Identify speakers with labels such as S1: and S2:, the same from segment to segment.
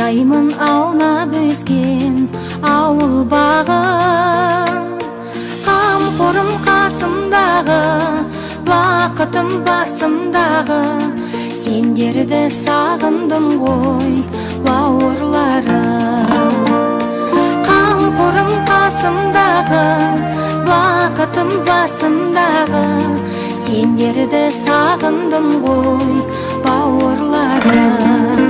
S1: аңсаймын аунап өскен ауыл бағын, қамқорым қасымдағы, бақытым басымдағы. Сендерді сағындым ғой бауырларым. Қамқорым қасымдағы, бақытым басымдағы. Сендерді сағындым ғой бауырларым.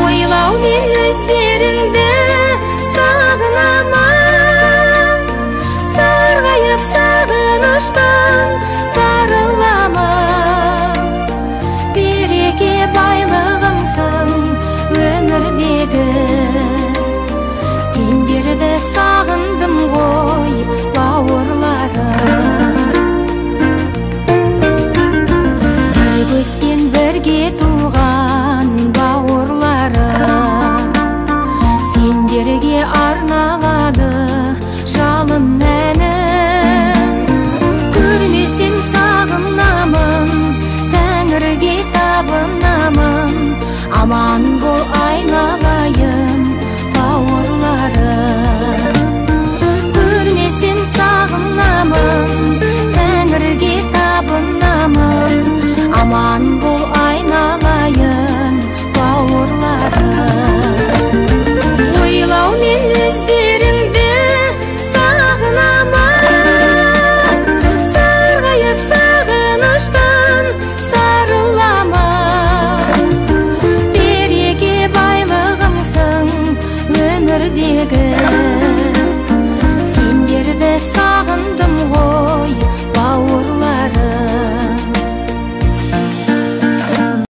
S1: Ойлаумен өздеріңді